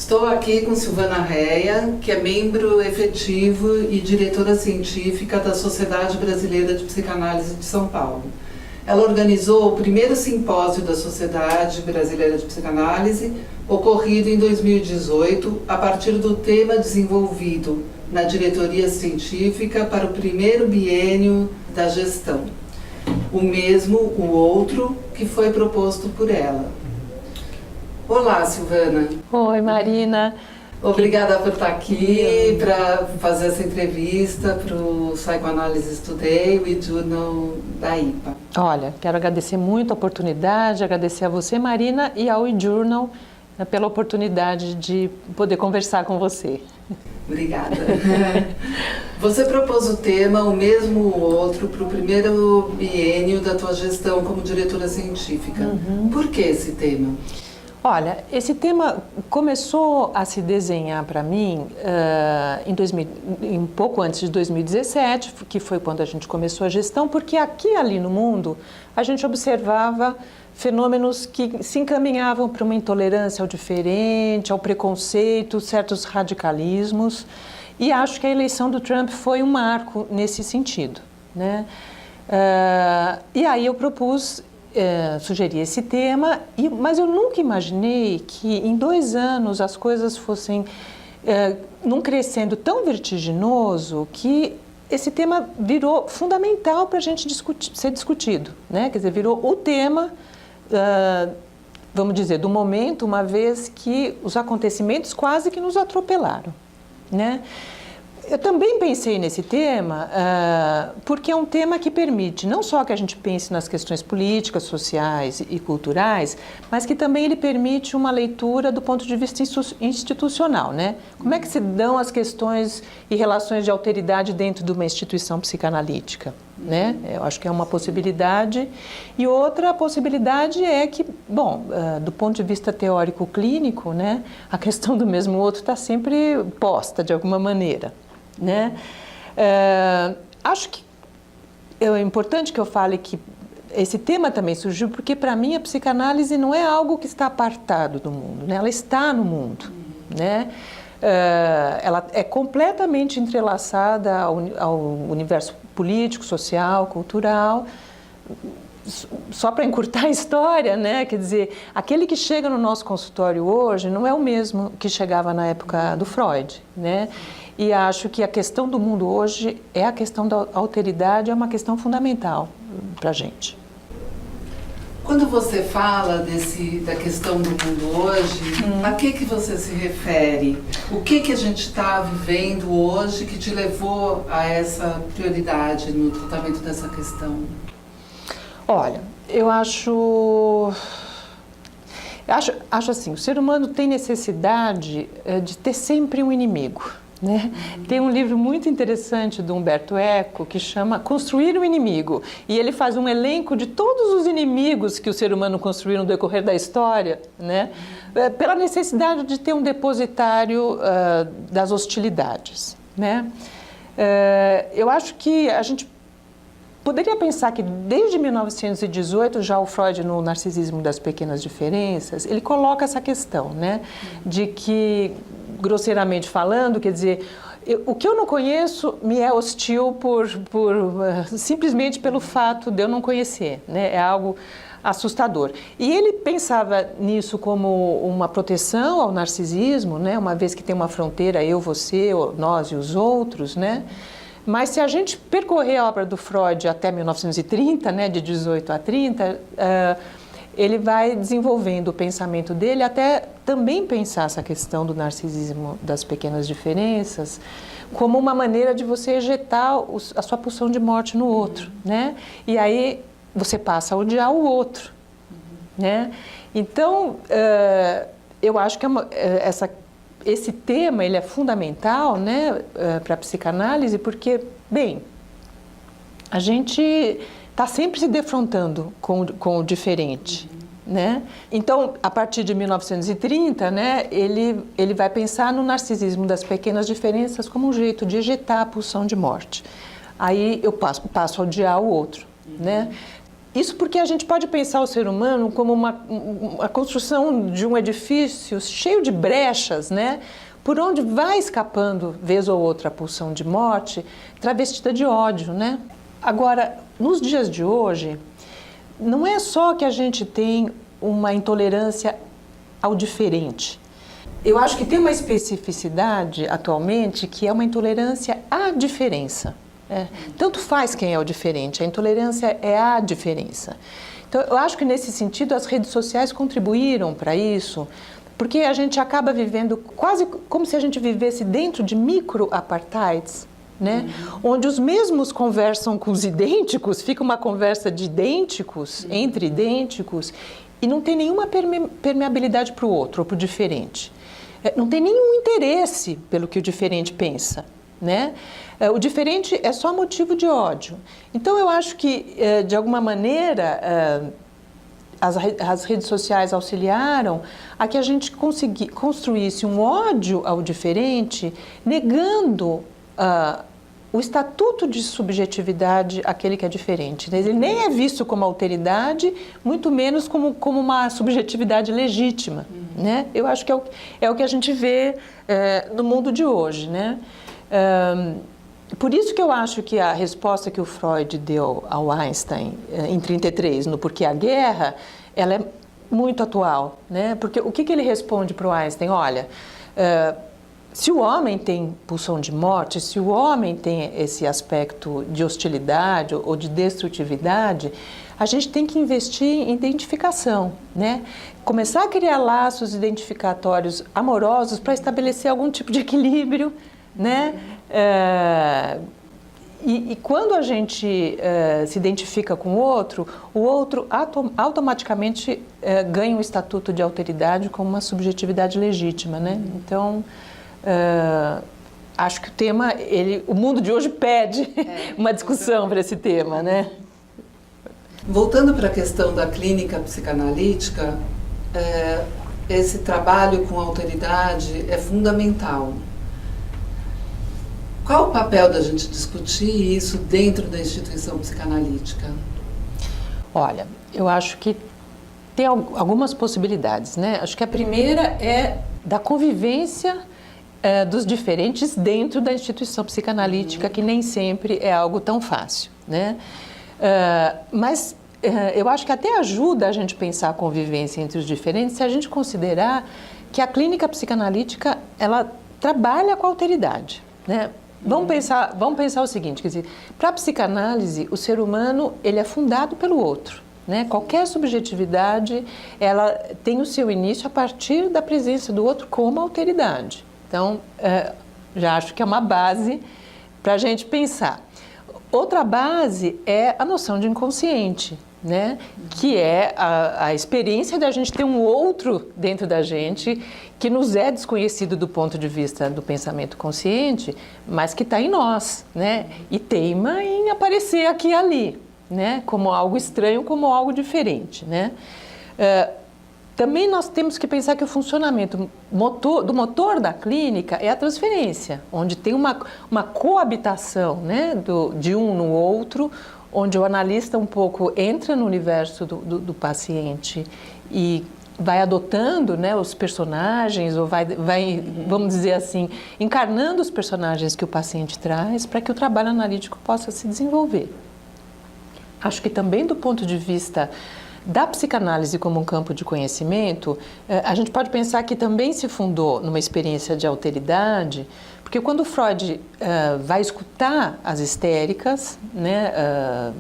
Estou aqui com Silvana Reia, que é membro efetivo e diretora científica da Sociedade Brasileira de Psicanálise de São Paulo. Ela organizou o primeiro simpósio da Sociedade Brasileira de Psicanálise, ocorrido em 2018, a partir do tema desenvolvido na diretoria científica para o primeiro biênio da gestão. O mesmo, o outro, que foi proposto por ela. Olá, Silvana. Oi, Marina. Obrigada por estar aqui para fazer essa entrevista para o Psychoanalysis Today, o e-journal da IPA. Olha, quero agradecer muito a oportunidade, agradecer a você, Marina, e ao e-journal pela oportunidade de poder conversar com você. Obrigada. Você propôs o tema, o mesmo ou outro, para o primeiro biênio da tua gestão como diretora científica. Por que esse tema? Olha, esse tema começou a se desenhar para mim um pouco antes de 2017, que foi quando a gente começou a gestão, porque aqui e ali no mundo a gente observava fenômenos que se encaminhavam para uma intolerância ao diferente, ao preconceito, certos radicalismos, e acho que a eleição do Trump foi um marco nesse sentido, né? E aí eu propus sugeri esse tema, mas eu nunca imaginei que em 2 anos as coisas fossem num crescendo tão vertiginoso que esse tema virou fundamental para a gente ser discutido, né? Quer dizer, virou o tema, vamos dizer, do momento, uma vez que os acontecimentos quase que nos atropelaram, né? Eu também pensei nesse tema porque é um tema que permite não só que a gente pense nas questões políticas, sociais e culturais, mas que também ele permite uma leitura do ponto de vista institucional, né? Como é que se dão as questões e relações de alteridade dentro de uma instituição psicanalítica, né? Eu acho que é uma possibilidade. E outra possibilidade é que, bom, do ponto de vista teórico-clínico, né, a questão do mesmo outro está sempre posta de alguma maneira, né? Acho que é importante que eu fale que esse tema também surgiu porque, para mim, a psicanálise não é algo que está apartado do mundo, né? Ela está no mundo, né? Ela é completamente entrelaçada ao universo político, social, cultural. Só para encurtar a história, né? Quer dizer, aquele que chega no nosso consultório hoje não é o mesmo que chegava na época do Freud, né? E acho que a questão do mundo hoje é a questão da alteridade, é uma questão fundamental para a gente. Quando você fala da questão do mundo hoje, a que você se refere? O que a gente está vivendo hoje que te levou a essa prioridade no tratamento dessa questão? Olha, eu acho assim, o ser humano tem necessidade de ter sempre um inimigo, né? Tem um livro muito interessante do Humberto Eco que chama Construir o Inimigo, e ele faz um elenco de todos os inimigos que o ser humano construiu no decorrer da história, né? Pela necessidade de ter um depositário das hostilidades, né? Eu acho que a gente poderia pensar que desde 1918, já o Freud, no Narcisismo das Pequenas Diferenças, ele coloca essa questão, né? De que, grosseiramente falando, quer dizer, o que eu não conheço me é hostil simplesmente pelo fato de eu não conhecer, né? É algo assustador. E ele pensava nisso como uma proteção ao narcisismo, né? Uma vez que tem uma fronteira, eu, você, nós e os outros, né? Mas se a gente percorrer a obra do Freud até 1930, né, de 18 a 30, ele vai desenvolvendo o pensamento dele até também pensar essa questão do narcisismo das pequenas diferenças como uma maneira de você ejetar a sua pulsão de morte no outro, né? E aí você passa a odiar o outro, né? Então, eu acho que esse tema ele é fundamental, né, para a psicanálise, porque, bem, a gente está sempre se defrontando com o diferente, né? Então, a partir de 1930, né, ele vai pensar no narcisismo das pequenas diferenças como um jeito de ejetar a pulsão de morte. Aí eu passo a odiar o outro, né? Isso porque a gente pode pensar o ser humano como uma construção de um edifício cheio de brechas, né? Por onde vai escapando, vez ou outra, a pulsão de morte, travestida de ódio, né? Agora, nos dias de hoje, não é só que a gente tem uma intolerância ao diferente. Eu acho que tem uma especificidade atualmente que é uma intolerância à diferença. Tanto faz quem é o diferente, a intolerância é à diferença. Então, eu acho que nesse sentido as redes sociais contribuíram para isso, porque a gente acaba vivendo quase como se a gente vivesse dentro de micro-apartheids, né? Onde os mesmos conversam com os idênticos, fica uma conversa de idênticos, entre idênticos, e não tem nenhuma permeabilidade para o outro ou para o diferente. Não tem nenhum interesse pelo que o diferente pensa, né? O diferente é só motivo de ódio. Então, eu acho que, de alguma maneira, as redes sociais auxiliaram a que a gente construísse um ódio ao diferente, negando o estatuto de subjetividade àquele que é diferente. Ele nem é visto como alteridade, muito menos como uma subjetividade legítima, né? Eu acho que é o que a gente vê no mundo de hoje, né? Por isso que eu acho que a resposta que o Freud deu ao Einstein em 1933, no Porquê a Guerra, ela é muito atual, né? Porque o que ele responde para o Einstein? Olha, se o homem tem pulsão de morte, se o homem tem esse aspecto de hostilidade ou de destrutividade, a gente tem que investir em identificação, né? Começar a criar laços identificatórios amorosos para estabelecer algum tipo de equilíbrio, né? E quando a gente se identifica com o outro automaticamente ganha um estatuto de alteridade como uma subjetividade legítima, né? Então, acho que o tema, o mundo de hoje pede uma discussão para esse tema, né? Voltando para a questão da clínica psicanalítica, esse trabalho com alteridade é fundamental. Qual o papel da gente discutir isso dentro da instituição psicanalítica? Olha, eu acho que tem algumas possibilidades, né? Acho que a primeira é da convivência dos diferentes dentro da instituição psicanalítica, que nem sempre é algo tão fácil, né? Mas eu acho que até ajuda a gente pensar a convivência entre os diferentes se a gente considerar que a clínica psicanalítica, ela trabalha com a alteridade, né? Vamos pensar o seguinte, quer dizer, para a psicanálise, o ser humano, ele é fundado pelo outro, né? Qualquer subjetividade, ela tem o seu início a partir da presença do outro como alteridade. Então, já acho que é uma base para a gente pensar. Outra base é a noção de inconsciente, né? Que é a experiência da gente ter um outro dentro da gente que nos é desconhecido do ponto de vista do pensamento consciente, mas que está em nós, né? E teima em aparecer aqui e ali, né? Como algo estranho, como algo diferente, né? Também nós temos que pensar que o funcionamento do motor da clínica é a transferência, onde tem uma coabitação, né? De um no outro, onde o analista um pouco entra no universo do paciente e vai adotando, né, os personagens, ou vai, vamos dizer assim, encarnando os personagens que o paciente traz para que o trabalho analítico possa se desenvolver. Acho que também do ponto de vista da psicanálise como um campo de conhecimento, a gente pode pensar que também se fundou numa experiência de alteridade, porque quando Freud vai escutar as histéricas, né,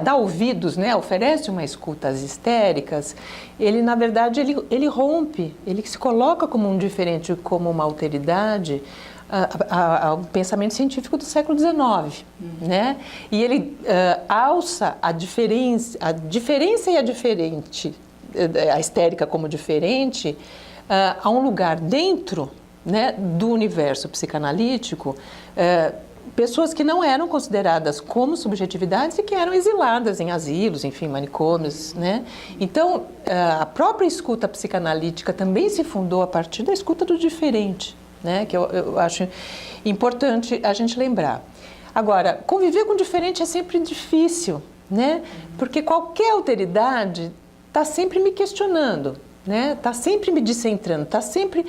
dá ouvidos, né, oferece uma escuta às histéricas, ele, na verdade, ele rompe, ele se coloca como um diferente, como uma alteridade, ao pensamento científico do século XIX, né? E ele alça a diferença e a diferente, a histérica como diferente, a um lugar dentro, né, do universo psicanalítico, pessoas que não eram consideradas como subjetividades e que eram exiladas em asilos, enfim, manicômios, né? Então, a própria escuta psicanalítica também se fundou a partir da escuta do diferente, né? Que eu acho importante a gente lembrar. Agora, conviver com o diferente é sempre difícil, né? Porque qualquer alteridade está sempre me questionando, né? Está sempre me descentrando, está sempre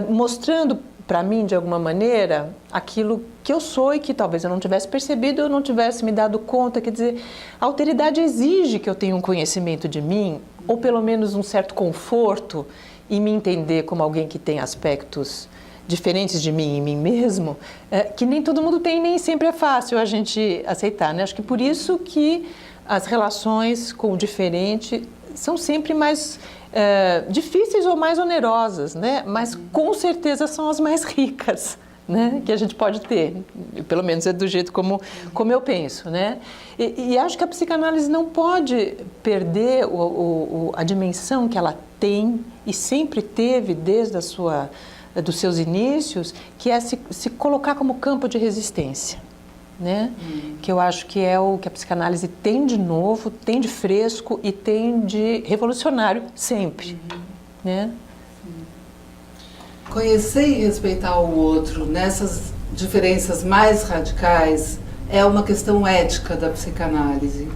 mostrando para mim, de alguma maneira, aquilo que eu sou e que talvez eu não tivesse percebido, eu não tivesse me dado conta. Quer dizer, a alteridade exige que eu tenha um conhecimento de mim, ou pelo menos um certo conforto em me entender como alguém que tem aspectos diferentes de mim e mim mesmo, que nem todo mundo tem, nem sempre é fácil a gente aceitar, né? Acho que por isso que as relações com o diferente são sempre mais difíceis ou mais onerosas, né? Mas com certeza são as mais ricas, né? Que a gente pode ter, pelo menos é do jeito como eu penso, né? E acho que a psicanálise não pode perder a dimensão que ela tem e sempre teve desde dos seus inícios, que é se colocar como campo de resistência, né? Que eu acho que é o que a psicanálise tem de novo, tem de fresco e tem de revolucionário sempre, né? Conhecer e respeitar o outro nessas diferenças mais radicais é uma questão ética da psicanálise.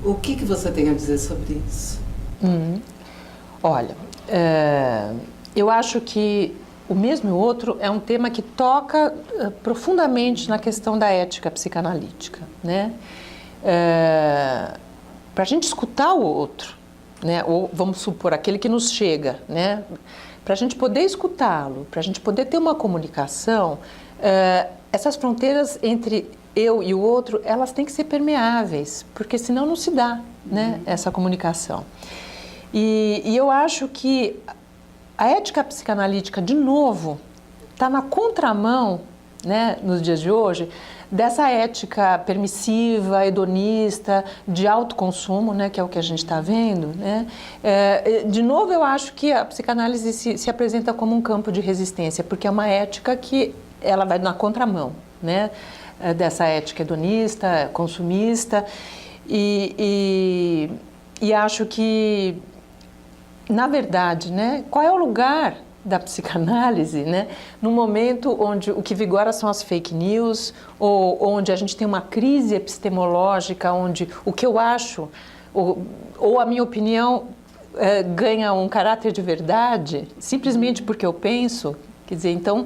O que você tem a dizer sobre isso? Olha, eu acho que o mesmo e o outro é um tema que toca profundamente na questão da ética psicanalítica, né? Para a gente escutar o outro, né? Ou vamos supor, aquele que nos chega, né? Para a gente poder escutá-lo, para a gente poder ter uma comunicação, essas fronteiras entre eu e o outro, elas têm que ser permeáveis, porque senão não se dá, né? Essa comunicação. E eu acho que a ética psicanalítica, de novo, está na contramão, né, nos dias de hoje, dessa ética permissiva, hedonista, de autoconsumo, né, que é o que a gente está vendo, né? De novo, eu acho que a psicanálise se apresenta como um campo de resistência, porque é uma ética que ela vai na contramão, né, dessa ética hedonista, consumista, e acho que, na verdade, né, qual é o lugar da psicanálise, né, no momento onde o que vigora são as fake news, ou onde a gente tem uma crise epistemológica, onde o que eu acho, ou a minha opinião ganha um caráter de verdade, simplesmente porque eu penso. Quer dizer, então,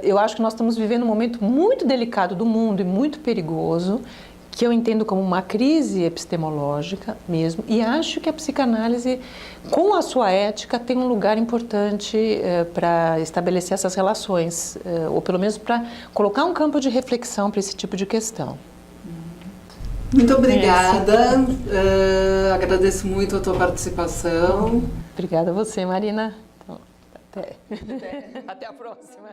eu acho que nós estamos vivendo um momento muito delicado do mundo e muito perigoso, que eu entendo como uma crise epistemológica mesmo, e acho que a psicanálise, com a sua ética, tem um lugar importante para estabelecer essas relações, ou pelo menos para colocar um campo de reflexão para esse tipo de questão. Muito obrigada, agradeço muito a tua participação. Obrigada a você, Marina. Então, até a próxima.